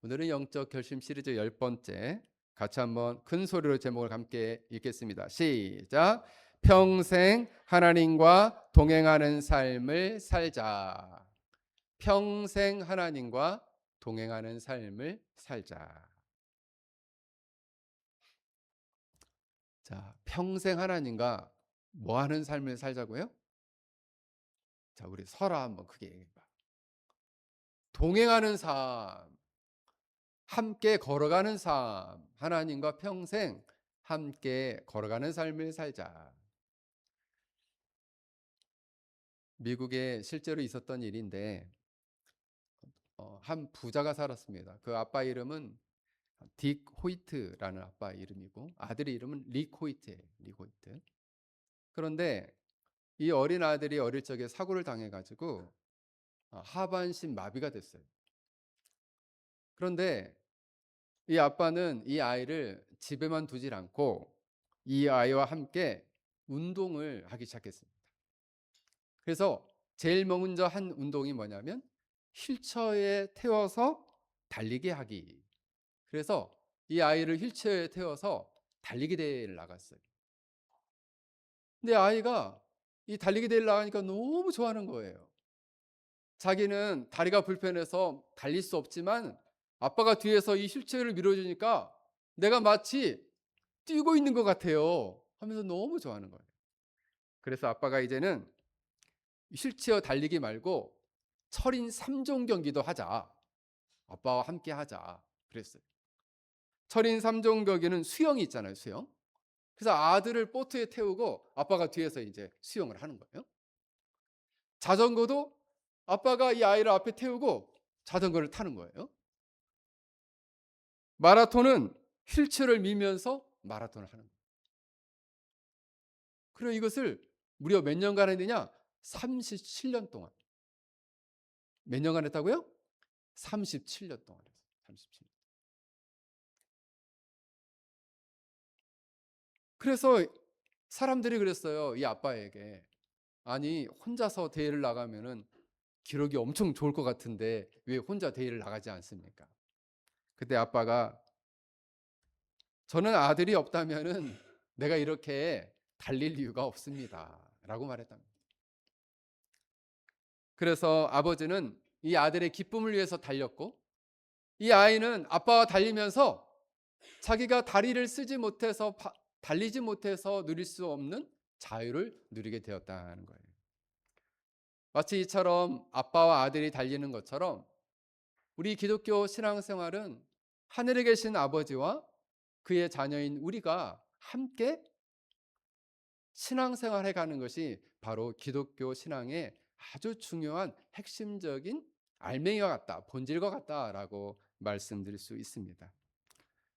오늘은 영적 결심 시리즈 10번째, 같이 한번 큰 소리로 제목을 함께 읽겠습니다. 시작. 평생 하나님과 동행하는 삶을 살자. 평생 하나님과 동행하는 삶을 살자. 자, 평생 하나님과 뭐 하는 삶을 살자고요? 자, 우리 설아 한번 크게 얘기해 봐. 동행하는 삶, 함께 걸어가는 삶, 하나님과 평생 함께 걸어가는 삶을 살자. 미국에 실제로 있었던 일인데, 한 부자가 살았습니다. 그 아빠 이름은 딕 호이트라는 아빠 이름이고, 아들의 이름은 릭 호이트예요. 릭 호이트. 그런데 이 어린 아들이 어릴 적에 사고를 당해가지고 하반신 마비가 됐어요. 그런데 이 아빠는 이 아이를 집에만 두질 않고 이 아이와 함께 운동을 하기 시작했습니다. 그래서 제일 먼저 한 운동이 뭐냐면 휠체어에 태워서 달리기 하기. 그래서 이 아이를 휠체어에 태워서 달리기 대회를 나갔어요. 근데 아이가 이 달리기 대회를 나가니까 너무 좋아하는 거예요. 자기는 다리가 불편해서 달릴 수 없지만 아빠가 뒤에서 이 휠체어를 밀어주니까 내가 마치 뛰고 있는 것 같아요 하면서 너무 좋아하는 거예요. 그래서 아빠가 이제는 휠체어 달리기 말고 철인 3종 경기도 하자. 아빠와 함께 하자. 그랬어요. 철인 3종 경기는 수영이 있잖아요, 수영. 그래서 아들을 보트에 태우고 아빠가 뒤에서 이제 수영을 하는 거예요. 자전거도 아빠가 이 아이를 앞에 태우고 자전거를 타는 거예요. 마라톤은 휠체어를 밀면서 마라톤을 하는 거예요. 그리고 이것을 무려 몇 년간 했느냐? 37년 동안. 몇 년간 했다고요? 37년 동안 했어요. 37년. 그래서 사람들이 그랬어요. 이 아빠에게. 아니, 혼자서 대회를 나가면은 기록이 엄청 좋을 것 같은데 왜 혼자 대회를 나가지 않습니까? 그때 아빠가 저는 아들이 없다면은 내가 이렇게 달릴 이유가 없습니다. 라고 말했답니다. 그래서 아버지는 이 아들의 기쁨을 위해서 달렸고 이 아이는 아빠와 달리면서 자기가 다리를 쓰지 못해서 달리지 못해서 누릴 수 없는 자유를 누리게 되었다는 거예요. 마치 이처럼 아빠와 아들이 달리는 것처럼 우리 기독교 신앙생활은 하늘에 계신 아버지와 그의 자녀인 우리가 함께 신앙생활해 가는 것이 바로 기독교 신앙의 아주 중요한 핵심적인 알맹이와 같다, 본질과 같다라고 말씀드릴 수 있습니다.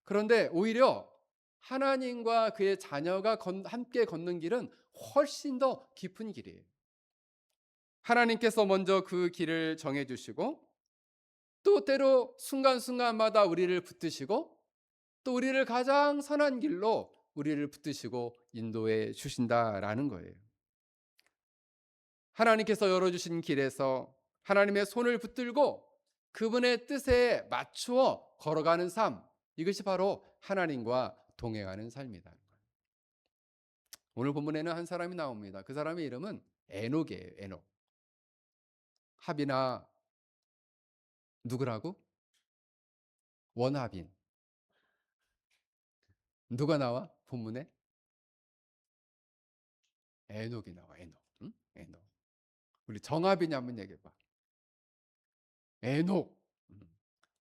그런데 오히려 하나님과 그의 자녀가 함께 걷는 길은 훨씬 더 깊은 길이에요. 하나님께서 먼저 그 길을 정해 주시고 또 때로 순간순간마다 우리를 붙드시고 또 우리를 가장 선한 길로 우리를 붙드시고 인도해 주신다라는 거예요. 하나님께서 열어주신 길에서 하나님의 손을 붙들고 그분의 뜻에 맞추어 걸어가는 삶, 이것이 바로 하나님과 동행하는 삶이다. 오늘 본문에는 한 사람이 나옵니다. 그 사람의 이름은 에녹이에요. 에녹. 합이나 누구라고? 원합인. 누가 나와? 본문에? 에녹이 나와. 에녹. 응? 에녹. 우리 정합이냐 한번 얘기해 봐. 에녹.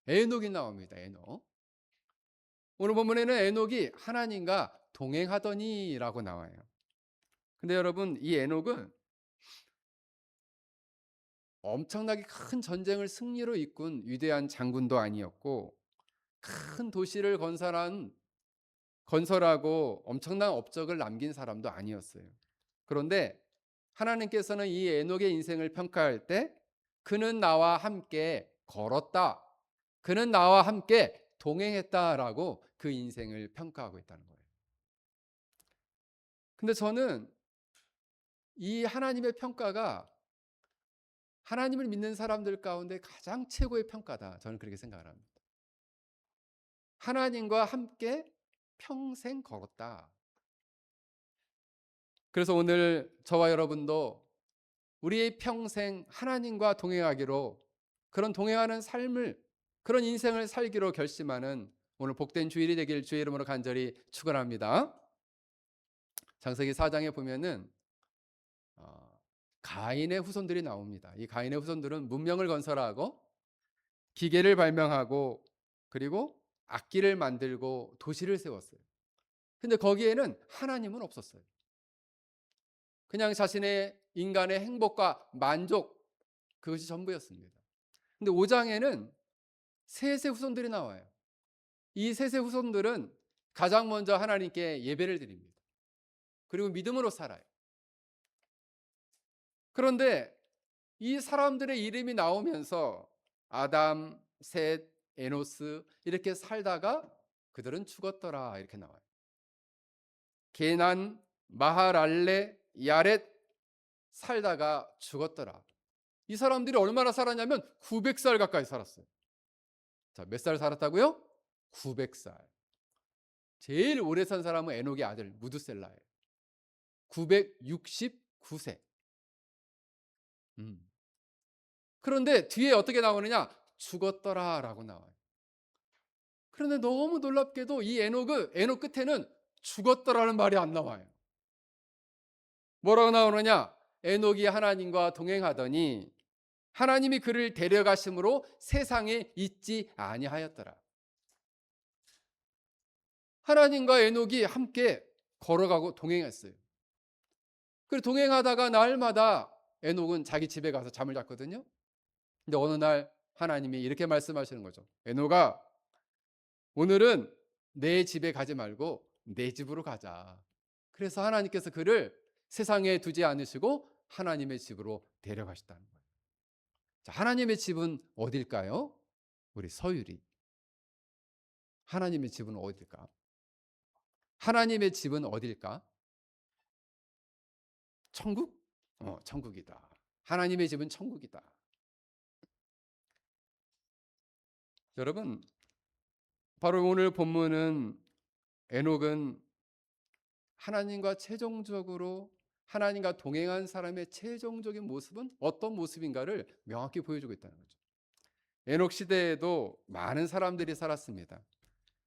에녹이 나옵니다. 에녹. 오늘 본문에는 에녹이 하나님과 동행하더니라고 나와요. 근데 여러분, 이 에녹은 엄청나게 큰 전쟁을 승리로 이끈 위대한 장군도 아니었고 큰 도시를 건설하고 엄청난 업적을 남긴 사람도 아니었어요. 그런데 하나님께서는 이 에녹의 인생을 평가할 때 그는 나와 함께 걸었다. 그는 나와 함께 동행했다라고 그 인생을 평가하고 있다는 거예요. 근데 저는 이 하나님의 평가가 하나님을 믿는 사람들 가운데 가장 최고의 평가다. 저는 그렇게 생각을 합니다. 하나님과 함께 평생 걸었다. 그래서 오늘 저와 여러분도 우리의 평생 하나님과 동행하기로, 그런 동행하는 삶을, 그런 인생을 살기로 결심하는 오늘 복된 주일이 되길 주의 이름으로 간절히 축원합니다. 창세기 4장에 보면은 가인의 후손들이 나옵니다. 이 가인의 후손들은 문명을 건설하고 기계를 발명하고 그리고 악기를 만들고 도시를 세웠어요. 근데 거기에는 하나님은 없었어요. 그냥 자신의 인간의 행복과 만족, 그것이 전부였습니다. 근데 5장에는 셋의 후손들이 나와요. 이 셋의 후손들은 가장 먼저 하나님께 예배를 드립니다. 그리고 믿음으로 살아요. 그런데 이 사람들의 이름이 나오면서 아담, 셋, 에노스 이렇게 살다가 그들은 죽었더라 이렇게 나와요. 게난, 마하랄레, 야렛 살다가 죽었더라. 이 사람들이 얼마나 살았냐면 900살 가까이 살았어요. 자, 몇 살 살았다고요? 900살. 제일 오래 산 사람은 에녹의 아들 무드셀라예요. 969세. 그런데 뒤에 어떻게 나오느냐? 죽었더라라고 나와요. 그런데 너무 놀랍게도 이 에녹 끝에는 죽었더라는 말이 안 나와요. 뭐라고 나오느냐? 에녹이 하나님과 동행하더니 하나님이 그를 데려가심으로 세상에 있지 아니하였더라. 하나님과 에녹이 함께 걸어가고 동행했어요. 그리고 동행하다가 날마다 에녹은 자기 집에 가서 잠을 잤거든요. 근데 어느 날 하나님이 이렇게 말씀하시는 거죠. 에녹아, 오늘은 내 집에 가지 말고 내 집으로 가자. 그래서 하나님께서 그를 세상에 두지 않으시고 하나님의 집으로 데려가셨다는 거예요. 자, 하나님의 집은 어딜까요? 우리 서유리. 하나님의 집은 어딜까? 하나님의 집은 어딜까? 천국? 천국이다. 하나님의 집은 천국이다. 여러분, 바로 오늘 본문은 에녹은 하나님과 최종적으로 하나님과 동행한 사람의 최종적인 모습은 어떤 모습인가를 명확히 보여주고 있다는 거죠. 에녹 시대에도 많은 사람들이 살았습니다.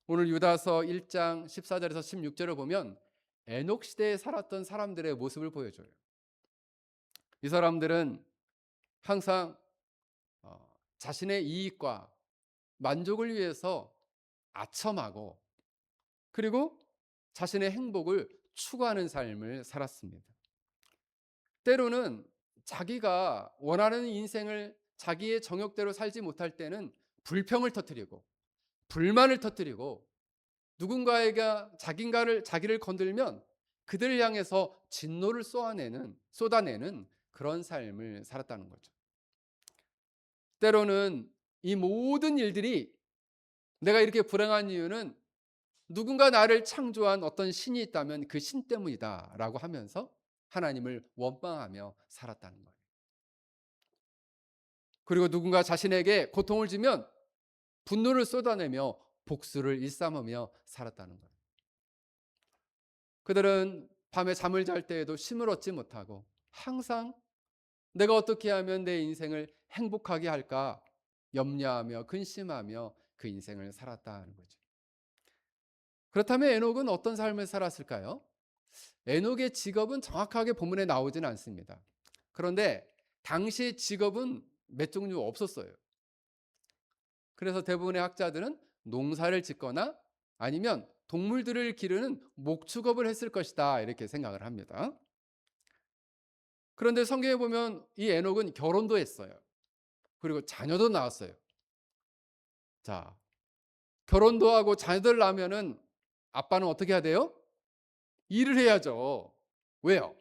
오늘 유다서 1장 14절에서 16절을 보면 에녹 시대에 살았던 사람들의 모습을 보여줘요. 이 사람들은 항상 자신의 이익과 만족을 위해서 아첨하고 그리고 자신의 행복을 추구하는 삶을 살았습니다. 때로는 자기가 원하는 인생을 자기의 정욕대로 살지 못할 때는 불평을 터뜨리고 불만을 터뜨리고 누군가에게 자기를 건들면 그들을 향해서 진노를 쏟아내는 그런 삶을 살았다는 거죠. 때로는 이 모든 일들이 내가 이렇게 불행한 이유는 누군가 나를 창조한 어떤 신이 있다면 그 신 때문이다라고 하면서 하나님을 원망하며 살았다는 거예요. 그리고 누군가 자신에게 고통을 주면 분노를 쏟아내며 복수를 일삼으며 살았다는 거예요. 그들은 밤에 잠을 잘 때에도 쉼을 얻지 못하고 항상 내가 어떻게 하면 내 인생을 행복하게 할까 염려하며 근심하며 그 인생을 살았다는 거죠. 그렇다면 에녹은 어떤 삶을 살았을까요? 에녹의 직업은 정확하게 본문에 나오지는 않습니다. 그런데 당시의 직업은 몇 종류 없었어요. 그래서 대부분의 학자들은 농사를 짓거나 아니면 동물들을 기르는 목축업을 했을 것이다 이렇게 생각을 합니다. 그런데 성경에 보면 이 에녹은 결혼도 했어요. 그리고 자녀도 낳았어요. 자, 결혼도 하고 자녀들 낳으면은 아빠는 어떻게 해야 돼요? 일을 해야죠. 왜요?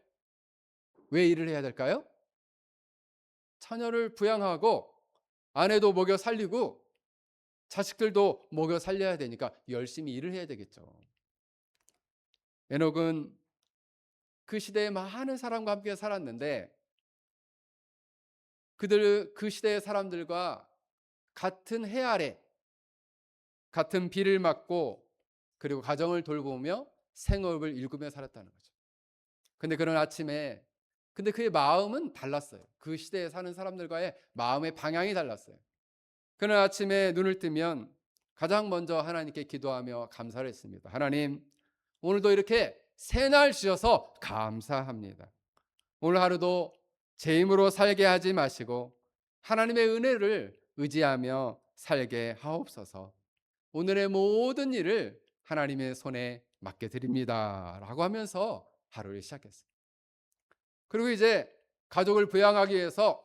왜 일을 해야 될까요? 자녀를 부양하고 아내도 먹여 살리고 자식들도 먹여 살려야 되니까 열심히 일을 해야 되겠죠. 에녹은 그 시대에 많은 사람과 함께 살았는데 그 시대의 사람들과 같은 해 아래 같은 비를 맞고 그리고 가정을 돌보며 생업을 일구며 살았다는 거죠. 근데 그런 아침에 근데 그의 마음은 달랐어요. 그 시대에 사는 사람들과의 마음의 방향이 달랐어요. 그날 아침에 눈을 뜨면 가장 먼저 하나님께 기도하며 감사를 했습니다. 하나님, 오늘도 이렇게 새 날 주셔서 감사합니다. 오늘 하루도 제 힘으로 살게 하지 마시고 하나님의 은혜를 의지하며 살게 하옵소서. 오늘의 모든 일을 하나님의 손에 맡겨 드립니다. 라고 하면서 하루를 시작했어요. 그리고 이제 가족을 부양하기 위해서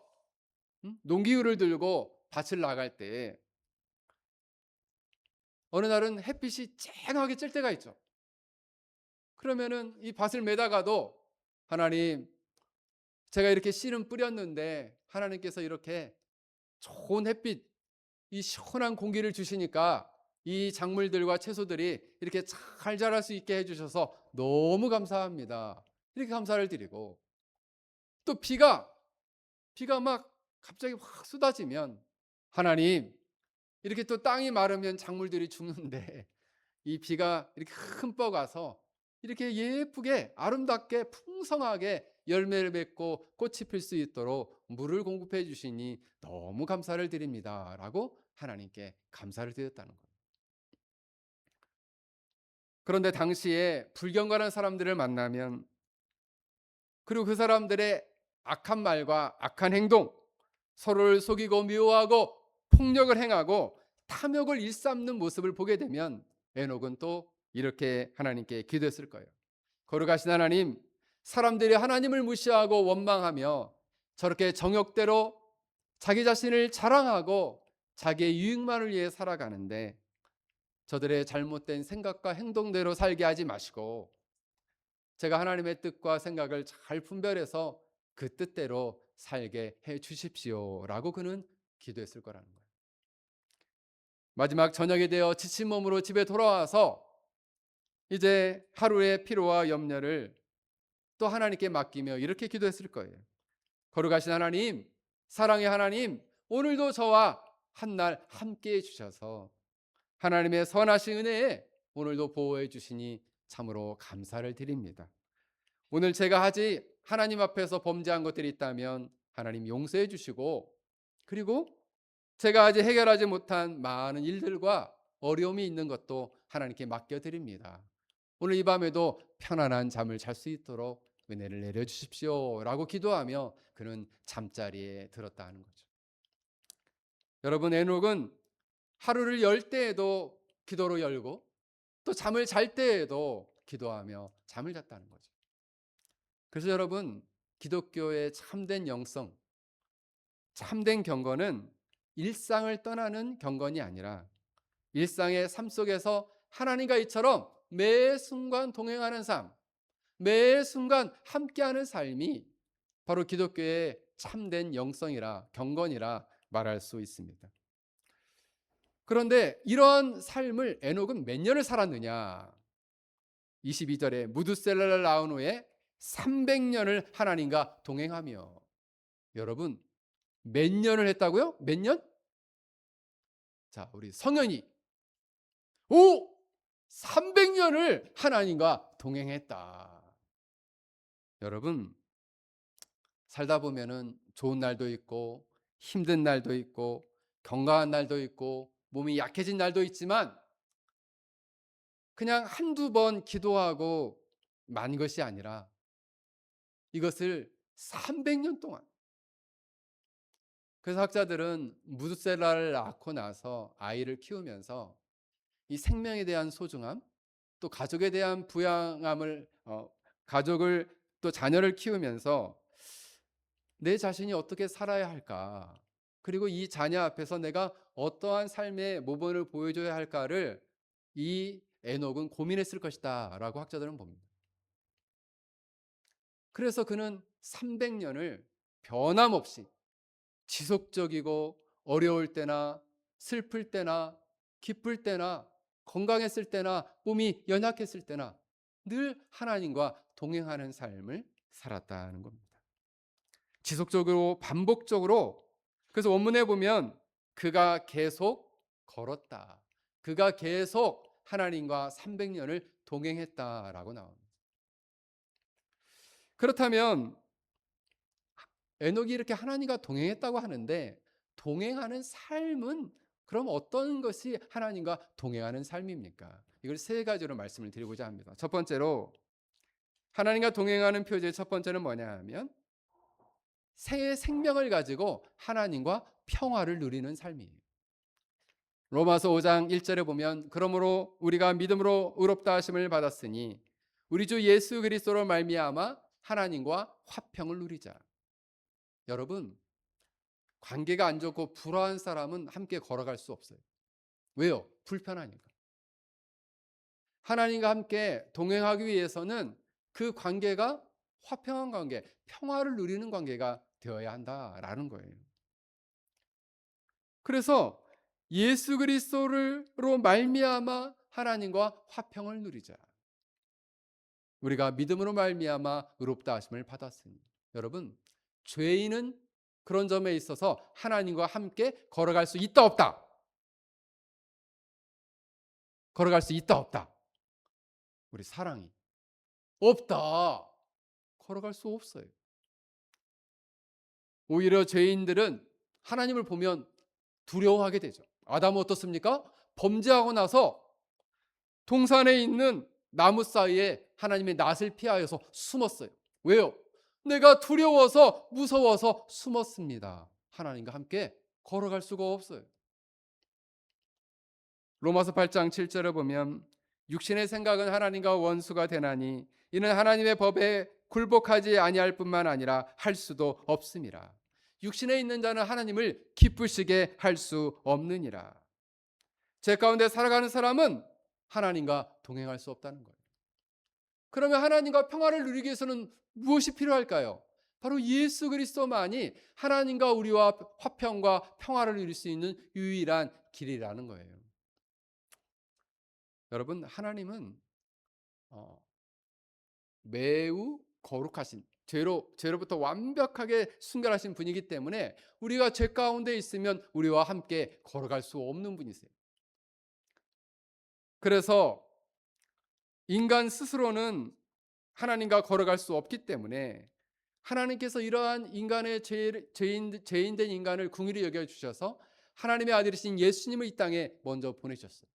농기구를 들고 밭을 나갈 때 어느 날은 햇빛이 쨍하게 찔 때가 있죠. 그러면은 이 밭을 매다가도 하나님, 제가 이렇게 씨는 뿌렸는데 하나님께서 이렇게 좋은 햇빛, 이 시원한 공기를 주시니까 이 작물들과 채소들이 이렇게 잘 자랄 수 있게 해주셔서 너무 감사합니다. 이렇게 감사를 드리고 또 비가 막 갑자기 확 쏟아지면 하나님, 이렇게 또 땅이 마르면 작물들이 죽는데 이 비가 이렇게 흠뻑 와서 이렇게 예쁘게 아름답게 풍성하게 열매를 맺고 꽃이 필 수 있도록 물을 공급해 주시니 너무 감사를 드립니다. 라고 하나님께 감사를 드렸다는 거예요. 그런데 당시에 불경건한 사람들을 만나면 그리고 그 사람들의 악한 말과 악한 행동, 서로를 속이고 미워하고 폭력을 행하고 탐욕을 일삼는 모습을 보게 되면 에녹은 또 이렇게 하나님께 기도했을 거예요. 거룩하신 하나님, 사람들이 하나님을 무시하고 원망하며 저렇게 정욕대로 자기 자신을 자랑하고 자기의 유익만을 위해 살아가는데 저들의 잘못된 생각과 행동대로 살게 하지 마시고 제가 하나님의 뜻과 생각을 잘 분별해서 그 뜻대로 살게 해 주십시오라고 그는 기도했을 거라는 거예요. 마지막 저녁이 되어 지친 몸으로 집에 돌아와서 이제 하루의 피로와 염려를 또 하나님께 맡기며 이렇게 기도했을 거예요. 거룩하신 하나님, 사랑의 하나님, 오늘도 저와 한날 함께 해 주셔서 하나님의 선하신 은혜에 오늘도 보호해 주시니 참으로 감사를 드립니다. 오늘 제가 하나님 앞에서 범죄한 것들이 있다면 하나님 용서해 주시고 그리고 제가 아직 해결하지 못한 많은 일들과 어려움이 있는 것도 하나님께 맡겨드립니다. 오늘 이 밤에도 편안한 잠을 잘 수 있도록 은혜를 내려주십시오 라고 기도하며 그는 잠자리에 들었다 하는 거죠. 여러분, 에녹은 하루를 열 때에도 기도로 열고 또 잠을 잘 때에도 기도하며 잠을 잤다는 거죠. 그래서 여러분, 기독교의 참된 영성, 참된 경건은 일상을 떠나는 경건이 아니라 일상의 삶 속에서 하나님과 이처럼 매 순간 동행하는 삶, 매 순간 함께하는 삶이 바로 기독교의 참된 영성이라 경건이라 말할 수 있습니다. 그런데 이러한 삶을 에녹은 몇 년을 살았느냐? 22절에 무드셀라를 낳은 후에 300년을 하나님과 동행하며. 여러분, 몇 년을 했다고요? 몇 년? 자, 우리 성현이 300년을 하나님과 동행했다. 여러분, 살다 보면은 좋은 날도 있고 힘든 날도 있고 건강한 날도 있고 몸이 약해진 날도 있지만 그냥 한두 번 기도하고 만 것이 아니라 이것을 300년 동안. 그래서 학자들은 무드셀라를 낳고 나서 아이를 키우면서 이 생명에 대한 소중함, 또 가족에 대한 부양함을 가족을 또 자녀를 키우면서 내 자신이 어떻게 살아야 할까? 그리고 이 자녀 앞에서 내가 어떠한 삶의 모범을 보여줘야 할까를 이 에녹은 고민했을 것이다라고 학자들은 봅니다. 그래서 그는 300년을 변함없이 지속적이고 어려울 때나 슬플 때나 기쁠 때나 건강했을 때나 몸이 연약했을 때나 늘 하나님과 동행하는 삶을 살았다는 겁니다. 지속적으로 반복적으로. 그래서 원문에 보면 그가 계속 걸었다. 그가 계속 하나님과 300년을 동행했다라고 나옵니다. 그렇다면 에녹이 이렇게 하나님과 동행했다고 하는데 동행하는 삶은 그럼 어떤 것이 하나님과 동행하는 삶입니까? 이걸 세 가지로 말씀을 드리고자 합니다. 첫 번째로 하나님과 동행하는 표제의 첫 번째는 뭐냐 하면 새 생명을 가지고 하나님과 평화를 누리는 삶이에요. 로마서 5장 1절에 보면 그러므로 우리가 믿음으로 의롭다 하심을 받았으니 우리 주 예수 그리스도로 말미암아 하나님과 화평을 누리자. 여러분, 관계가 안 좋고 불화한 사람은 함께 걸어갈 수 없어요. 왜요? 불편하니까. 하나님과 함께 동행하기 위해서는 그 관계가 화평한 관계, 평화를 누리는 관계가 되어야 한다라는 거예요. 그래서 예수 그리스도로 말미암아 하나님과 화평을 누리자. 우리가 믿음으로 말미암아 의롭다 하심을 받았으니. 여러분, 죄인은 그런 점에 있어서 하나님과 함께 걸어갈 수 있다 없다? 걸어갈 수 있다 없다? 우리 사랑이 없다. 걸어갈 수 없어요. 오히려 죄인들은 하나님을 보면 두려워하게 되죠. 아담은 어떻습니까? 범죄하고 나서 동산에 있는 나무 사이에 하나님의 낯을 피하여서 숨었어요. 왜요? 내가 두려워서 무서워서 숨었습니다. 하나님과 함께 걸어갈 수가 없어요. 로마서 8장 7절을 보면 육신의 생각은 하나님과 원수가 되나니 이는 하나님의 법에 굴복하지 아니할 뿐만 아니라 할 수도 없음이라. 육신에 있는 자는 하나님을 기쁘시게 할 수 없느니라. 죄 가운데 살아가는 사람은 하나님과 동행할 수 없다는 거예요. 그러면 하나님과 평화를 누리기 위해서는 무엇이 필요할까요? 바로 예수 그리스도만이 하나님과 우리와 화평과 평화를 누릴 수 있는 유일한 길이라는 거예요. 여러분, 하나님은 매우 거룩하신 죄로부터 완벽하게 순결하신 분이기 때문에 우리가 죄 가운데 있으면 우리와 함께 걸어갈 수 없는 분이세요. 그래서 인간 스스로는 하나님과 걸어갈 수 없기 때문에 하나님께서 이러한 인간의 죄인된 인간을 긍휼히 여겨 주셔서 하나님의 아들이신 예수님을 이 땅에 먼저 보내셨어요.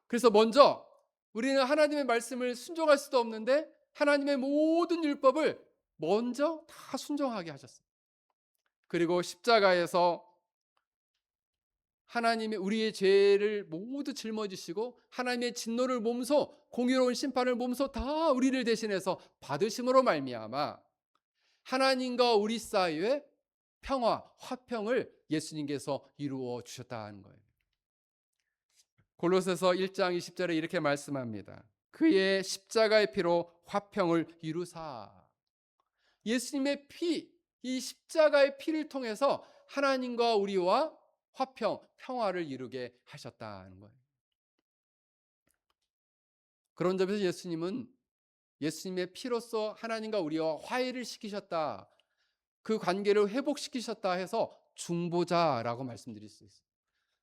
그래서 먼저 우리는 하나님의 말씀을 순종할 수도 없는데 하나님의 모든 율법을 먼저 다 순종하게 하셨어요. 그리고 십자가에서 하나님의 우리의 죄를 모두 짊어지시고 하나님의 진노를 몸소 공의로운 심판을 몸소 다 우리를 대신해서 받으심으로 말미암아 하나님과 우리 사이의 평화, 화평을 예수님께서 이루어 주셨다는 거예요. 골로새서 1장 20절에 이렇게 말씀합니다. 그의 십자가의 피로 화평을 이루사. 예수님의 피, 이 십자가의 피를 통해서 하나님과 우리와 화평, 평화를 이루게 하셨다는 거예요. 그런 점에서 예수님의 피로써 하나님과 우리와 화해를 시키셨다. 그 관계를 회복시키셨다 해서 중보자라고 말씀드릴 수 있어요.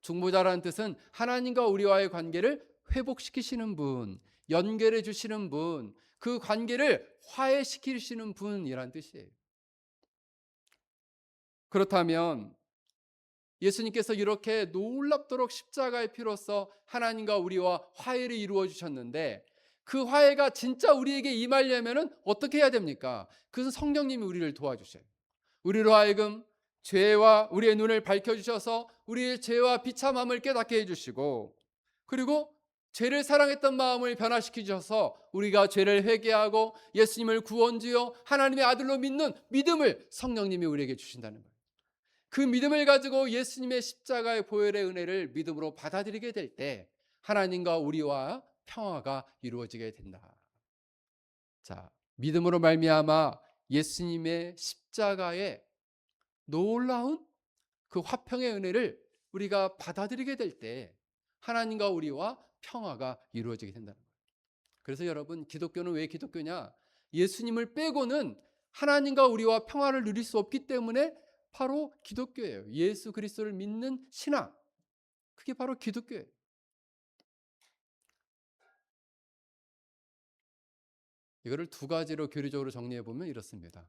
중보자라는 뜻은 하나님과 우리와의 관계를 회복시키시는 분, 연결해 주시는 분, 그 관계를 화해시키시는 분이라는 뜻이에요. 그렇다면 예수님께서 이렇게 놀랍도록 십자가의 피로써 하나님과 우리와 화해를 이루어 주셨는데 그 화해가 진짜 우리에게 임하려면 어떻게 해야 됩니까? 그것은 성령님이 우리를 도와주셔요. 우리로 하여금 죄와 우리의 눈을 밝혀주셔서 우리의 죄와 비참함을 깨닫게 해주시고 그리고 죄를 사랑했던 마음을 변화시켜 주셔서 우리가 죄를 회개하고 예수님을 구원주여 하나님의 아들로 믿는 믿음을 성령님이 우리에게 주신다는 거예요. 그 믿음을 가지고 예수님의 십자가의 보혈의 은혜를 믿음으로 받아들이게 될 때 하나님과 우리와 평화가 이루어지게 된다. 자, 믿음으로 말미암아 예수님의 십자가의 놀라운 그 화평의 은혜를 우리가 받아들이게 될 때 하나님과 우리와 평화가 이루어지게 된다는 거예요. 그래서 여러분, 기독교는 왜 기독교냐? 예수님을 빼고는 하나님과 우리와 평화를 누릴 수 없기 때문에 바로 기독교예요. 예수 그리스도를 믿는 신앙. 그게 바로 기독교예요. 이거를 두 가지로 교리적으로 정리해 보면 이렇습니다.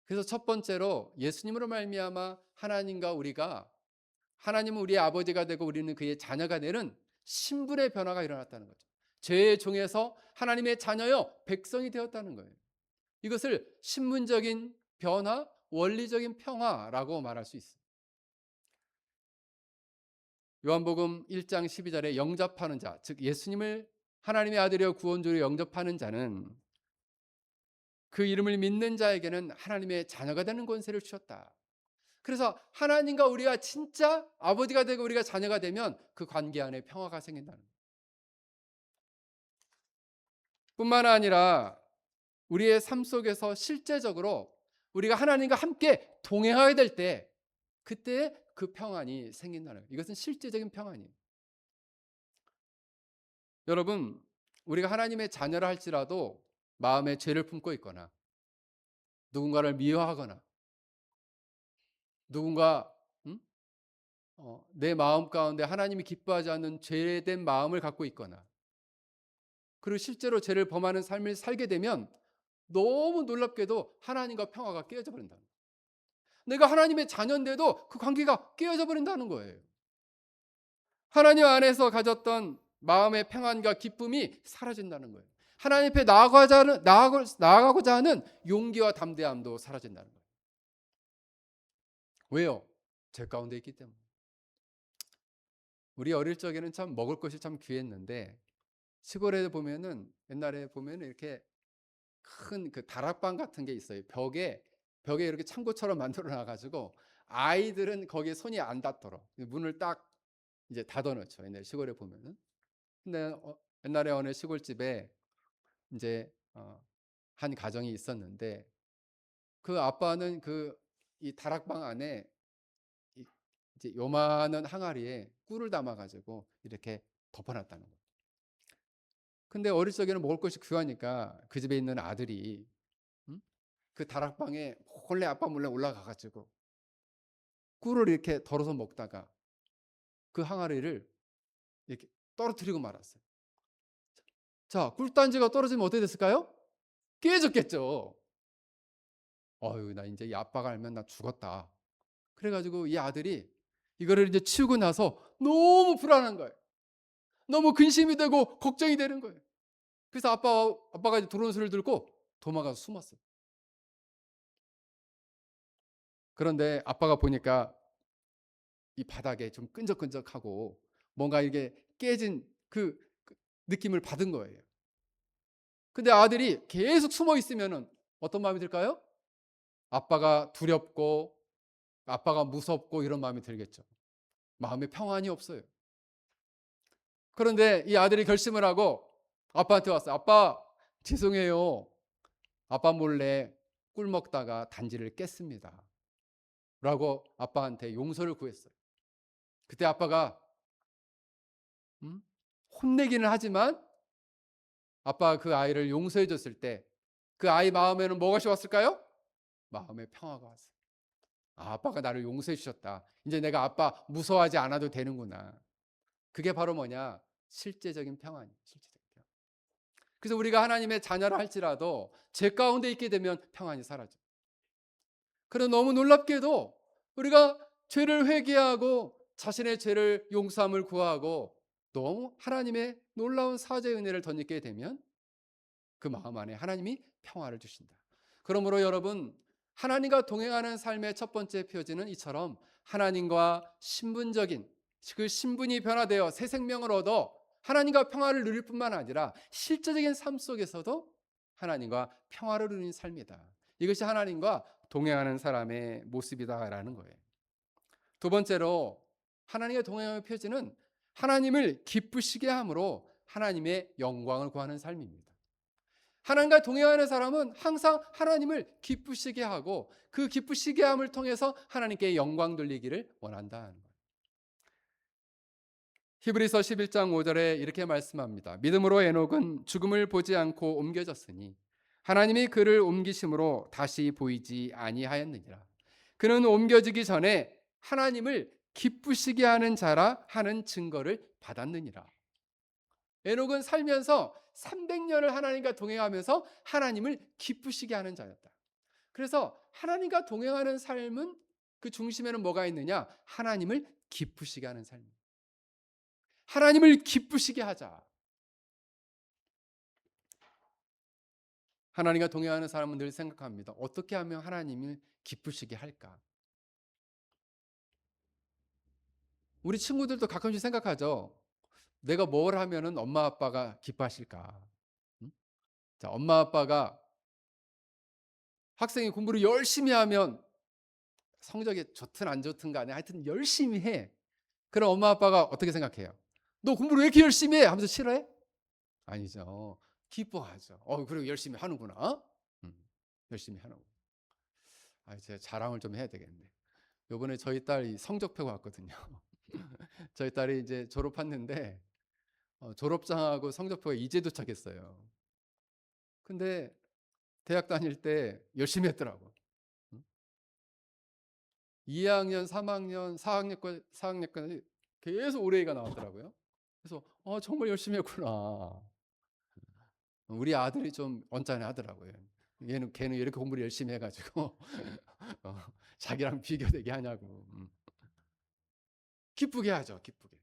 그래서 첫 번째로 예수님으로 말미암아 하나님과 우리가, 하나님은 우리의 아버지가 되고 우리는 그의 자녀가 되는 신분의 변화가 일어났다는 거죠. 죄의 종에서 하나님의 자녀여 백성이 되었다는 거예요. 이것을 신분적인 변화, 원리적인 평화라고 말할 수 있습니다. 요한복음 1장 12절에 영접하는 자, 즉 예수님을 하나님의 아들이여 구원주로 영접하는 자는 그 이름을 믿는 자에게는 하나님의 자녀가 되는 권세를 주셨다. 그래서 하나님과 우리가 진짜 아버지가 되고 우리가 자녀가 되면 그 관계 안에 평화가 생긴다는 거예요. 뿐만 아니라 우리의 삶 속에서 실제적으로 우리가 하나님과 함께 동행하게 될 때 그때 그 평안이 생긴다는 거예요. 이것은 실제적인 평안이에요. 여러분, 우리가 하나님의 자녀라 할지라도 마음에 죄를 품고 있거나 누군가를 미워하거나 누군가 음? 내 마음 가운데 하나님이 기뻐하지 않는 죄된 마음을 갖고 있거나 그리고 실제로 죄를 범하는 삶을 살게 되면 너무 놀랍게도 하나님과 평화가 깨어져 버린다. 내가 하나님의 자녀인데도 그 관계가 깨어져 버린다는 거예요. 하나님 안에서 가졌던 마음의 평안과 기쁨이 사라진다는 거예요. 하나님 앞에 나아가고자 하는 용기와 담대함도 사라진다는 거예요. 왜요? 죄 가운데 있기 때문에. 우리 어릴 적에는 참 먹을 것이 참 귀했는데 시골에 보면은 옛날에 보면은 이렇게 큰 그 다락방 같은 게 있어요. 벽에 이렇게 창고처럼 만들어 놔 가지고 아이들은 거기에 손이 안 닿도록 문을 딱 이제 닫아 놓죠. 옛날 시골에 보면은. 근데 옛날에 어느 시골집에 인제 한 가정이 있었는데 그 아빠는 이 다락방 안에 이 이제 요만한 항아리에 꿀을 담아 가지고 이렇게 덮어 놨다는 거예요. 근데 어릴 적에는 먹을 것이 귀하니까 그 집에 있는 아들이 음? 그 다락방에 몰래 아빠 몰래 올라가 가지고 꿀을 이렇게 덜어서 먹다가 그 항아리를 이렇게 떨어뜨리고 말았어요. 자, 꿀단지가 떨어지면 어떻게 됐을까요? 깨졌겠죠. 어유, 나 이제 이 아빠가 알면 나 죽었다. 그래 가지고 이 아들이 이거를 이제 치우고 나서 너무 불안한 거예요. 너무 근심이 되고 걱정이 되는 거예요. 그래서 아빠가 이제 들어오는 소리를 듣고 도망가서 숨었어요. 그런데 아빠가 보니까 이 바닥에 좀 끈적끈적하고 뭔가 이게 깨진 그 느낌을 받은 거예요. 근데 아들이 계속 숨어 있으면은 어떤 마음이 들까요? 아빠가 두렵고 아빠가 무섭고 이런 마음이 들겠죠. 마음에 평안이 없어요. 그런데 이 아들이 결심을 하고 아빠한테 왔어요. 아빠, 죄송해요. 아빠 몰래 꿀 먹다가 단지를 깼습니다. 라고 아빠한테 용서를 구했어요. 그때 아빠가 음? 혼내기는 하지만 아빠가 그 아이를 용서해 줬을 때 그 아이 마음에는 뭐가 왔을까요? 마음의 평화가 왔어요. 아, 아빠가 나를 용서해 주셨다. 이제 내가 아빠 무서워하지 않아도 되는구나. 그게 바로 뭐냐? 실제적인 평안이에요. 실제적인 평안. 그래서 우리가 하나님의 자녀라 할지라도 죄 가운데 있게 되면 평안이 사라져요. 그러나 너무 놀랍게도 우리가 죄를 회개하고 자신의 죄를 용서함을 구하고 너무 하나님의 놀라운 사죄의 은혜를 덧입게 되면 그 마음 안에 하나님이 평화를 주신다. 그러므로 여러분, 하나님과 동행하는 삶의 첫 번째 표지는 이처럼 하나님과 신분적인 그 신분이 변화되어 새 생명을 얻어 하나님과 평화를 누릴 뿐만 아니라 실제적인 삶 속에서도 하나님과 평화를 누리는 삶이다. 이것이 하나님과 동행하는 사람의 모습이다라는 거예요. 두 번째로 하나님과 동행하는 표지는 하나님을 기쁘시게 함으로 하나님의 영광을 구하는 삶입니다. 하나님과 동행하는 사람은 항상 하나님을 기쁘시게 하고 그 기쁘시게 함을 통해서 하나님께 영광 돌리기를 원한다는 거예요. 히브리서 11장 5절에 이렇게 말씀합니다. 믿음으로 에녹은 죽음을 보지 않고 옮겨졌으니 하나님이 그를 옮기심으로 다시 보이지 아니하였느니라. 그는 옮겨지기 전에 하나님을 기쁘시게 하는 자라 하는 증거를 받았느니라. 에녹은 살면서 300년을 하나님과 동행하면서 하나님을 기쁘시게 하는 자였다. 그래서 하나님과 동행하는 삶은 그 중심에는 뭐가 있느냐? 하나님을 기쁘시게 하는 삶. 하나님을 기쁘시게 하자. 하나님과 동행하는 사람은 늘 생각합니다. 어떻게 하면 하나님을 기쁘시게 할까? 우리 친구들도 가끔씩 생각하죠. 내가 뭘 하면은 엄마 아빠가 기뻐하실까? 응? 자, 엄마 아빠가 학생이 공부를 열심히 하면 성적이 좋든 안 좋든 간에 하여튼 열심히 해. 그럼 엄마 아빠가 어떻게 생각해요? 너 공부를 왜 이렇게 열심히 해? 하면서 싫어해? 아니죠. 기뻐하죠. 그리고 열심히 하는구나. 음, 열심히 하는 거. 제가 자랑을 좀 해야 되겠네. 요번에 저희 딸이 성적표가 왔거든요. 저희 딸이 이제 졸업했는데 졸업장하고 성적표가 이제 도착했어요. 근데 대학 다닐 때 열심히 했더라고. 음? 2학년, 3학년, 4학년까지 계속 올해가 나왔더라고요. 그래서 정말 열심히 했구나. 우리 아들이 좀 언짢아 하더라고요. 걔는 이렇게 공부를 열심히 해가지고 어, 자기랑 비교되게 하냐고. 기쁘게 하죠, 기쁘게.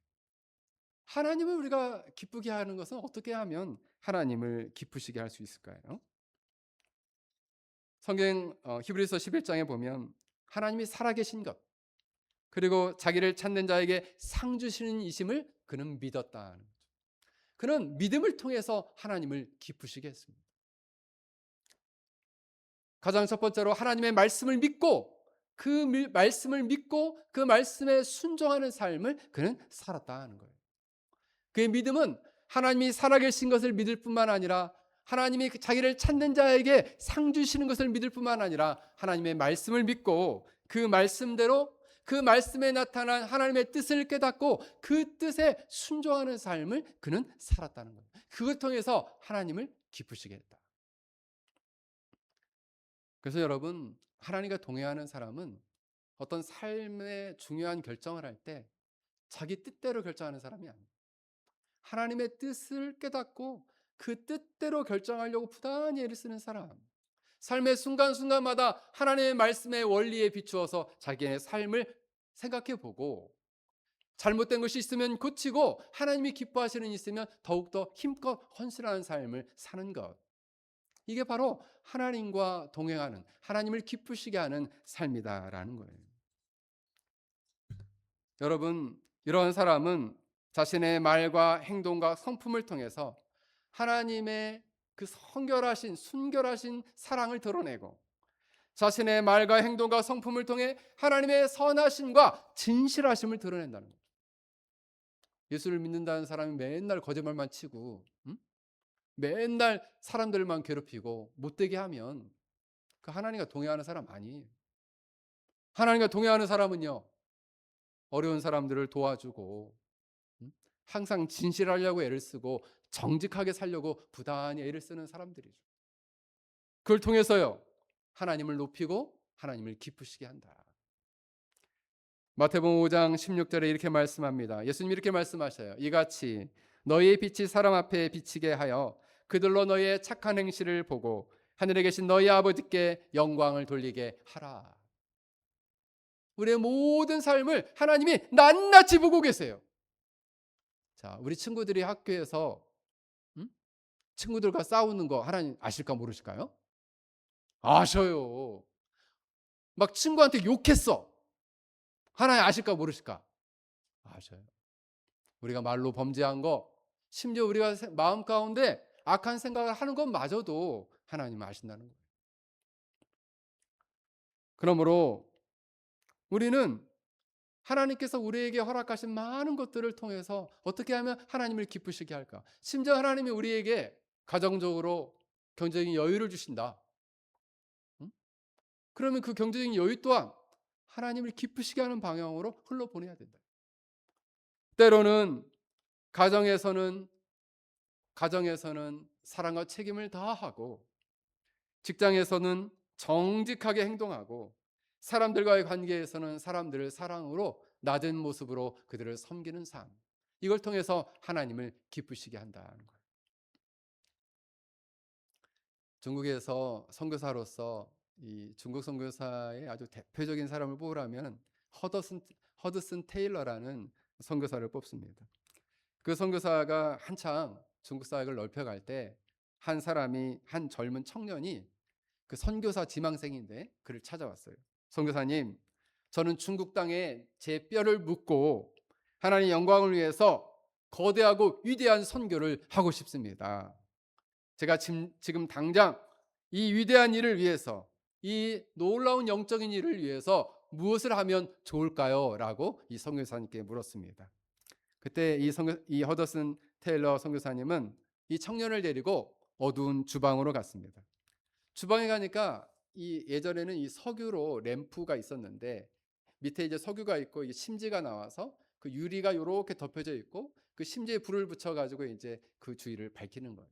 하나님을 우리가 기쁘게 하는 것은 어떻게 하면 하나님을 기쁘시게 할 수 있을까요? 성경 히브리서 11장에 보면 하나님이 살아계신 것, 그리고 자기를 찾는 자에게 상 주시는 이심을 그는 믿었다. 그는 믿음을 통해서 하나님을 기쁘시게 했습니다. 가장 첫 번째로 하나님의 말씀을 믿고 그 말씀을 믿고 그 말씀에 순종하는 삶을 그는 살았다 하는 거예요. 그의 믿음은 하나님이 살아계신 것을 믿을 뿐만 아니라 하나님이 자기를 찾는 자에게 상 주시는 것을 믿을 뿐만 아니라 하나님의 말씀을 믿고 그 말씀대로 그 말씀에 나타난 하나님의 뜻을 깨닫고 그 뜻에 순종하는 삶을 그는 살았다는 거예요. 그걸 통해서 하나님을 기쁘시게 했다. 그래서 여러분, 하나님과 동행하는 사람은 어떤 삶의 중요한 결정을 할 때 자기 뜻대로 결정하는 사람이 아니에요. 하나님의 뜻을 깨닫고 그 뜻대로 결정하려고 부단히 애를 쓰는 사람. 삶의 순간순간마다 하나님의 말씀의 원리에 비추어서 자기의 삶을 생각해 보고 잘못된 것이 있으면 고치고 하나님이 기뻐하시는 일이 있으면 더욱더 힘껏 헌신하는 삶을 사는 것. 이게 바로 하나님과 동행하는, 하나님을 기쁘시게 하는 삶이다라는 거예요. 여러분, 이런 사람은 자신의 말과 행동과 성품을 통해서 하나님의 그 성결하신, 순결하신 사랑을 드러내고 자신의 말과 행동과 성품을 통해 하나님의 선하심과 진실하심을 드러낸다는 거예요. 예수를 믿는다는 사람이 맨날 거짓말만 치고 맨날 사람들만 괴롭히고 못되게 하면 그 하나님과 동행하는 사람 아니에요. 하나님과 동행하는 사람은요, 어려운 사람들을 도와주고 항상 진실하려고 애를 쓰고 정직하게 살려고 부단히 애를 쓰는 사람들이죠. 그걸 통해서요, 하나님을 높이고 하나님을 기쁘시게 한다. 마태복음 5장 16절에 이렇게 말씀합니다. 예수님이 이렇게 말씀하셔요. 이같이 너희의 빛이 사람 앞에 비치게 하여 그들로 너희의 착한 행실을 보고 하늘에 계신 너희 아버지께 영광을 돌리게 하라. 우리의 모든 삶을 하나님이 낱낱이 보고 계세요. 자, 우리 친구들이 학교에서 친구들과 싸우는 거 하나님 아실까 모르실까요? 아셔요. 막 친구한테 욕했어. 하나님 아실까 모르실까? 아셔요. 우리가 말로 범죄한 거, 심지어 우리가 마음 가운데 악한 생각을 하는 것마저도 하나님은 아신다는 거예요. 그러므로 우리는 하나님께서 우리에게 허락하신 많은 것들을 통해서 어떻게 하면 하나님을 기쁘시게 할까? 심지어 하나님이 우리에게 가정적으로 경제적인 여유를 주신다. 그러면 그 경제적인 여유 또한 하나님을 기쁘시게 하는 방향으로 흘러보내야 된다. 때로는 가정에서는 사랑과 책임을 다하고 직장에서는 정직하게 행동하고 사람들과의 관계에서는 사람들을 사랑으로 낮은 모습으로 그들을 섬기는 삶. 이걸 통해서 하나님을 기쁘시게 한다는 거예요. 중국에서 선교사로서 이 중국 선교사의 아주 대표적인 사람을 뽑으라면 허더슨 허드슨 테일러라는 선교사를 뽑습니다. 그 선교사가 한창 중국 사역을 넓혀갈 때 한 젊은 청년이 그 선교사 지망생인데 그를 찾아왔어요. 선교사님, 저는 중국 땅에 제 뼈를 묻고 하나님 영광을 위해서 거대하고 위대한 선교를 하고 싶습니다. 제가 지금 당장 이 위대한 일을 위해서, 이 놀라운 영적인 일을 위해서 무엇을 하면 좋을까요? 라고 이 선교사님께 물었습니다. 그때 이 허더슨 테일러 선교사님은 이 청년을 데리고 어두운 주방으로 갔습니다. 주방에 가니까 이 예전에는 이 석유로 램프가 있었는데 밑에 이제 석유가 있고 이 심지가 나와서 그 유리가 요렇게 덮여져 있고 그 심지에 불을 붙여 가지고 이제 그 주위를 밝히는 거예요.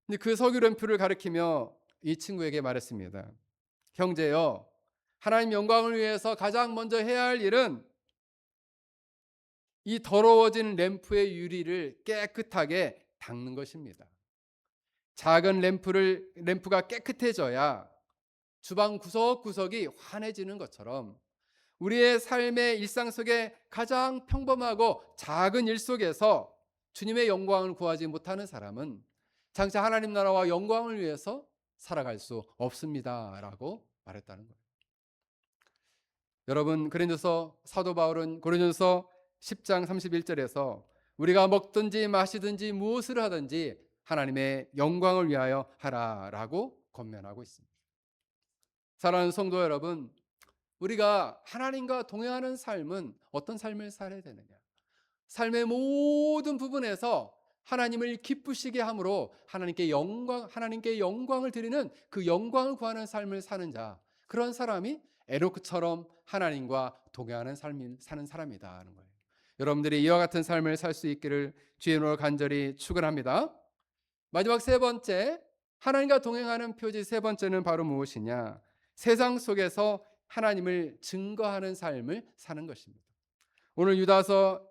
근데 그 석유 램프를 가리키며 이 친구에게 말했습니다. 형제여, 하나님 영광을 위해서 가장 먼저 해야 할 일은 이 더러워진 램프의 유리를 깨끗하게 닦는 것입니다. 작은 램프가 깨끗해져야 주방 구석구석이 환해지는 것처럼 우리의 삶의 일상 속에 가장 평범하고 작은 일 속에서 주님의 영광을 구하지 못하는 사람은 장차 하나님 나라와 영광을 위해서 살아갈 수 없습니다라고 말했다는 거예요. 여러분, 사도 바울은 고린도서 10장 31절에서 우리가 먹든지 마시든지 무엇을 하든지 하나님의 영광을 위하여 하라라고 권면하고 있습니다. 사랑하는 성도 여러분, 우리가 하나님과 동행하는 삶은 어떤 삶을 살아야 되느냐? 삶의 모든 부분에서 하나님을 기쁘시게 함으로 하나님께 영광을 드리는 그 영광을 구하는 삶을 사는 자, 그런 사람이 에노크처럼 하나님과 동행하는 삶을 사는 사람이다 하는 거예요. 여러분들이 이와 같은 삶을 살 수 있기를 주의 이름으로 간절히 축원합니다. 마지막 세 번째, 하나님과 동행하는 표지 세 번째는 바로 무엇이냐? 세상 속에서 하나님을 증거하는 삶을 사는 것입니다. 오늘 유다서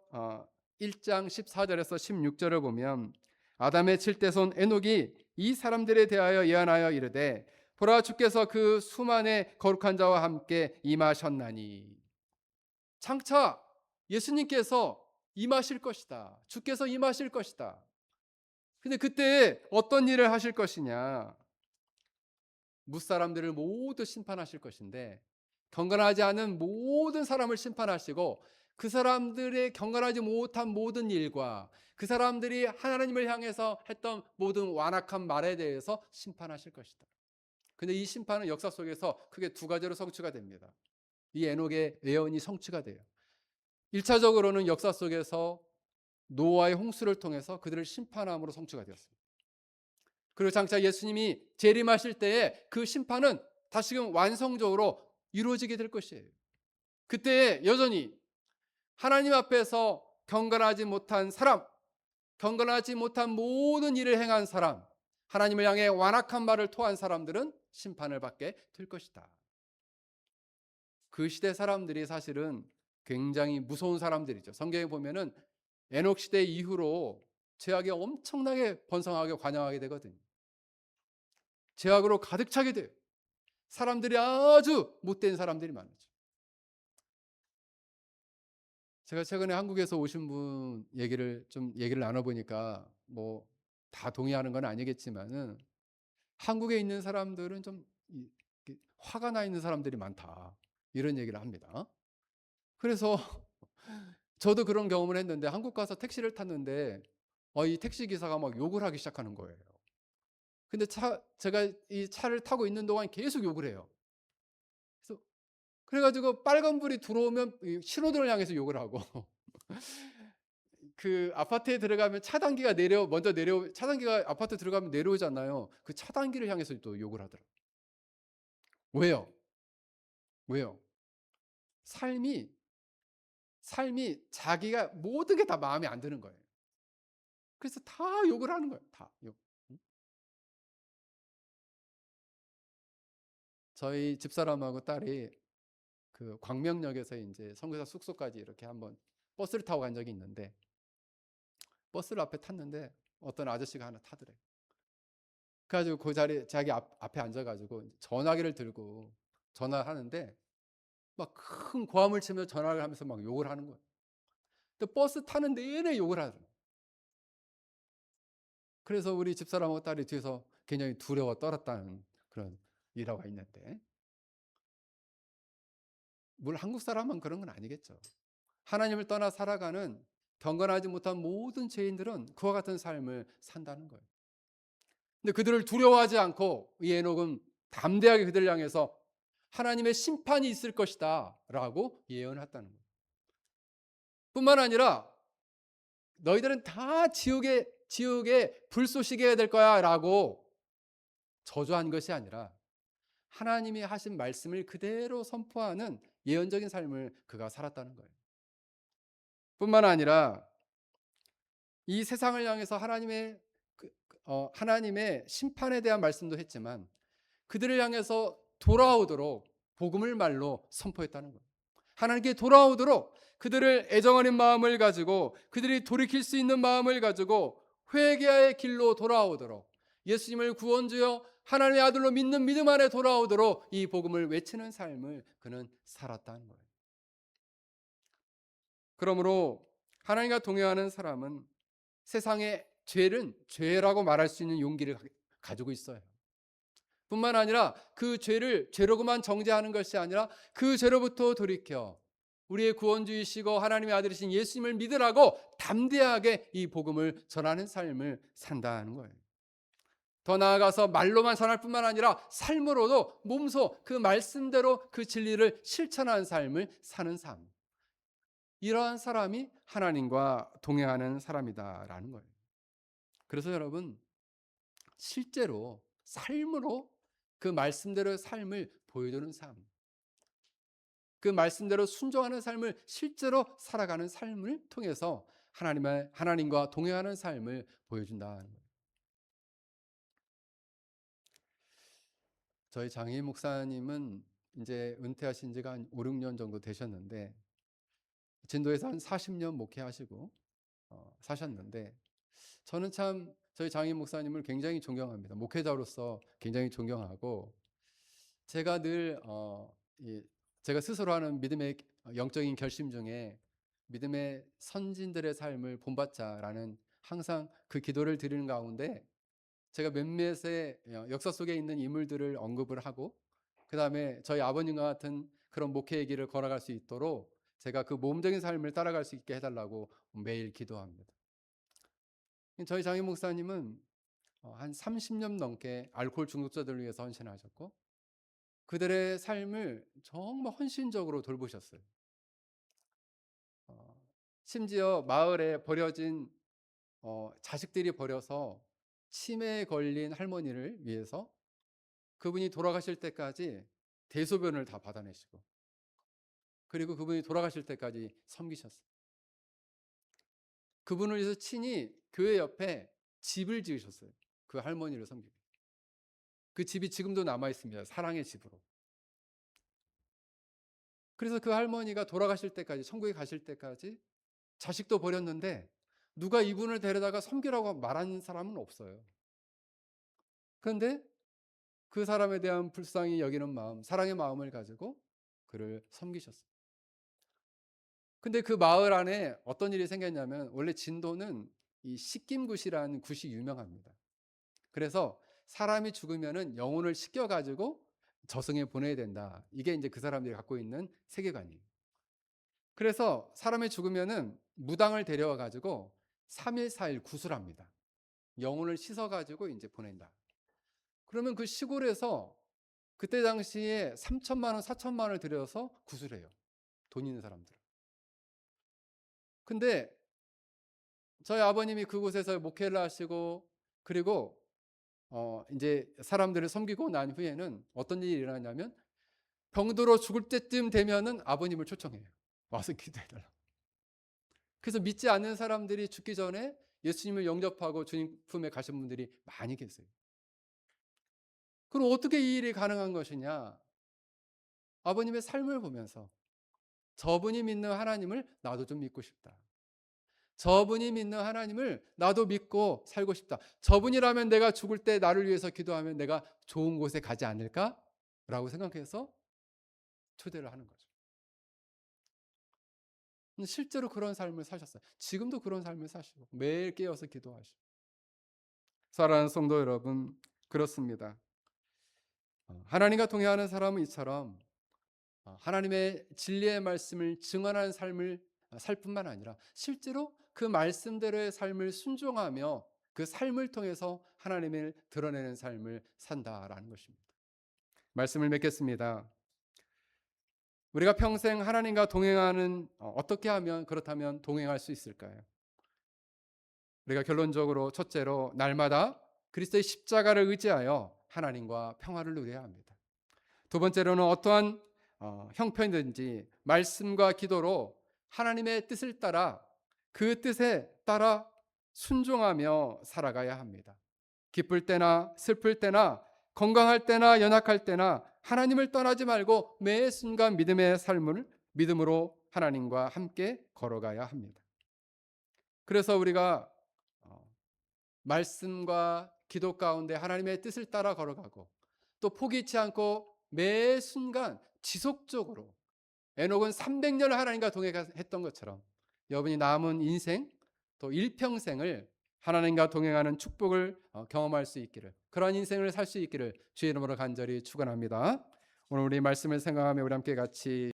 1장 14절에서 16절을 보면 아담의 7대손 에녹이 이 사람들에 대하여 예언하여 이르되 보라, 주께서 그 수만의 거룩한 자와 함께 임하셨나니. 장차 예수님께서 임하실 것이다. 주께서 임하실 것이다. 근데 그때 어떤 일을 하실 것이냐? 무사람들을 모두 심판하실 것인데 경건하지 않은 모든 사람을 심판하시고 그 사람들의 경건하지 못한 모든 일과 그 사람들이 하나님을 향해서 했던 모든 완악한 말에 대해서 심판하실 것이다. 근데 이 심판은 역사 속에서 크게 두 가지로 성취가 됩니다. 이 에녹의 예언이 성취가 돼요. 1차적으로는 역사 속에서 노아의 홍수를 통해서 그들을 심판함으로 성취가 되었습니다. 그리고 장차 예수님이 재림하실 때에 그 심판은 다시금 완성적으로 이루어지게 될 것이에요. 그때 여전히 하나님 앞에서 경건하지 못한 사람, 경건하지 못한 모든 일을 행한 사람, 하나님을 향해 완악한 말을 토한 사람들은 심판을 받게 될 것이다. 그 시대 사람들이 사실은 굉장히 무서운 사람들이죠. 성경에 보면은 에녹 시대 이후로 죄악이 엄청나게 번성하게 관영하게 되거든요. 죄악으로 가득 차게 돼요. 사람들이 아주 못된 사람들이 많죠. 제가 최근에 한국에서 오신 분 얘기를 나눠보니까 뭐 다 동의하는 건 아니겠지만은 한국에 있는 사람들은 좀 화가 나 있는 사람들이 많다, 이런 얘기를 합니다. 그래서 저도 그런 경험을 했는데 한국 가서 택시를 탔는데 이 택시 기사가 막 욕을 하기 시작하는 거예요. 근데 제가 이 차를 타고 있는 동안 계속 욕을 해요. 그래서 그래가지고 빨간불이 들어오면 이 신호등을 향해서 욕을 하고 그 아파트에 들어가면 차단기가 아파트 들어가면 내려오잖아요. 그 차단기를 향해서 또 욕을 하더라고요. 왜요? 왜요? 삶이 자기가 모든 게 다 마음에 안 드는 거예요. 그래서 다 욕을 하는 거예요. 다 욕. 저희 집사람하고 딸이 그 광명역에서 이제 선교사 숙소까지 이렇게 한번 버스를 타고 간 적이 있는데 버스를 앞에 탔는데 어떤 아저씨가 하나 타더래. 그래가지고 그 자리 자기 앞에 앉아가지고 전화기를 들고 전화를 하는데 막 큰 고함을 치며 전화를 하면서 막 욕을 하는 거예요. 근데 버스 타는 내내 욕을 하더라고요. 그래서 우리 집사람하고 딸이 뒤에서 굉장히 두려워 떨었다는 그런 일화가 있는데, 물론 한국 사람만 그런 건 아니겠죠. 하나님을 떠나 살아가는 경건하지 못한 모든 죄인들은 그와 같은 삶을 산다는 거예요. 근데 그들을 두려워하지 않고 이 에녹은 담대하게 그들을 향해서 하나님의 심판이 있을 것이다 라고 예언했다는 거예요. 뿐만 아니라 너희들은 다 지옥의 불쏘시게 될 거야 라고 저주한 것이 아니라 하나님이 하신 말씀을 그대로 선포하는 예언적인 삶을 그가 살았다는 거예요. 뿐만 아니라 이 세상을 향해서 하나님의 심판에 대한 말씀도 했지만 그들을 향해서 돌아오도록 복음을 말로 선포했다는 거예요. 하나님께 돌아오도록 그들을 애정하는 마음을 가지고 그들이 돌이킬 수 있는 마음을 가지고 회개의 길로 돌아오도록 예수님을 구원주여 하나님의 아들로 믿는 믿음 안에 돌아오도록 이 복음을 외치는 삶을 그는 살았다는 거예요. 그러므로 하나님과 동행하는 사람은 세상의 죄는 죄라고 말할 수 있는 용기를 가지고 있어요. 뿐만 아니라 그 죄를 죄로만 정죄하는 것이 아니라 그 죄로부터 돌이켜 우리의 구원주이시고 하나님의 아들이신 예수님을 믿으라고 담대하게 이 복음을 전하는 삶을 산다는 거예요. 더 나아가서 말로만 전할 뿐만 아니라 삶으로도 몸소 그 말씀대로 그 진리를 실천하는 삶을 사는 삶. 이러한 사람이 하나님과 동행하는 사람이다라는 거예요. 그래서 여러분, 실제로 삶으로 그 말씀대로의 삶을 보여주는 삶, 그 말씀대로 순종하는 삶을 실제로 살아가는 삶을 통해서 하나님과 동행하는 삶을 보여준다는 거예요. 저희 장희 목사님은 이제 은퇴하신 지가 한 5, 6년 정도 되셨는데 진도에서 한 40년 목회하시고 사셨는데 저는 참 저희 장희 목사님을 굉장히 존경합니다. 목회자로서 굉장히 존경하고 제가 늘 제가 스스로 하는 믿음의 영적인 결심 중에 믿음의 선진들의 삶을 본받자라는 항상 그 기도를 드리는 가운데 제가 몇몇의 역사 속에 있는 인물들을 언급을 하고 그 다음에 저희 아버님과 같은 그런 목회의 길을 걸어갈 수 있도록 제가 그 모험적인 삶을 따라갈 수 있게 해달라고 매일 기도합니다. 저희 장희 목사님은 한 30년 넘게 알코올 중독자들을 위해서 헌신하셨고 그들의 삶을 정말 헌신적으로 돌보셨어요. 심지어 마을에 버려진 자식들이 버려서 치매에 걸린 할머니를 위해서 그분이 돌아가실 때까지 대소변을 다 받아내시고 그리고 그분이 돌아가실 때까지 섬기셨어요. 그분을 위해서 친히 교회 옆에 집을 지으셨어요. 그 할머니를 섬기고. 그 집이 지금도 남아 있습니다. 사랑의 집으로. 그래서 그 할머니가 돌아가실 때까지 천국에 가실 때까지 자식도 버렸는데 누가 이분을 데려다가 섬기라고 말하는 사람은 없어요. 그런데 그 사람에 대한 불쌍히 여기는 마음, 사랑의 마음을 가지고 그를 섬기셨어요. 근데 그 마을 안에 어떤 일이 생겼냐면 원래 진도는 이 씻김굿이라는 굿이 유명합니다. 그래서 사람이 죽으면은 영혼을 씻겨 가지고 저승에 보내야 된다. 이게 이제 그 사람들이 갖고 있는 세계관이에요. 그래서 사람이 죽으면은 무당을 데려와 가지고 3일 4일 굿을 합니다. 영혼을 씻어 가지고 이제 보낸다. 그러면 그 시골에서 그때 당시에 3천만 원, 4천만 원을 들여서 굿을 해요. 돈 있는 사람들은. 근데 저희 아버님이 그곳에서 목회를 하시고 그리고 이제 사람들을 섬기고 난 후에는 어떤 일이 일어나냐면 병들어 죽을 때쯤 되면은 아버님을 초청해요. 와서 기도해달라. 그래서 믿지 않는 사람들이 죽기 전에 예수님을 영접하고 주님 품에 가신 분들이 많이 계세요. 그럼 어떻게 이 일이 가능한 것이냐? 아버님의 삶을 보면서 저분이 믿는 하나님을 나도 좀 믿고 싶다. 저분이 믿는 하나님을 나도 믿고 살고 싶다. 저분이라면 내가 죽을 때 나를 위해서 기도하면 내가 좋은 곳에 가지 않을까? 라고 생각해서 초대를 하는 거죠. 실제로 그런 삶을 사셨어요. 지금도 그런 삶을 사시고 매일 깨어서 기도하시고. 사랑하는 성도 여러분, 그렇습니다. 하나님과 동행하는 사람은 이처럼 하나님의 진리의 말씀을 증언하는 삶을 살 뿐만 아니라 실제로 그 말씀대로의 삶을 순종하며 그 삶을 통해서 하나님을 드러내는 삶을 산다라는 것입니다. 말씀을 맺겠습니다. 우리가 평생 하나님과 동행하는 어떻게 하면 그렇다면 동행할 수 있을까요? 우리가 결론적으로 첫째로 날마다 그리스도의 십자가를 의지하여 하나님과 평화를 누려야 합니다. 두 번째로는 어떠한 형편이든지 말씀과 기도로 하나님의 뜻을 따라 그 뜻에 따라 순종하며 살아가야 합니다. 기쁠 때나 슬플 때나 건강할 때나 연약할 때나 하나님을 떠나지 말고 매 순간 믿음의 삶을 믿음으로 하나님과 함께 걸어가야 합니다. 그래서 우리가 말씀과 기도 가운데 하나님의 뜻을 따라 걸어가고 또 포기치 않고 매 순간 지속적으로 에녹은 300년을 하나님과 동행했던 것처럼 여러분이 남은 인생 또 일평생을 하나님과 동행하는 축복을 경험할 수 있기를, 그런 인생을 살 수 있기를 주의 이름으로 간절히 축원합니다. 오늘 우리 말씀을 생각하며 우리 함께 같이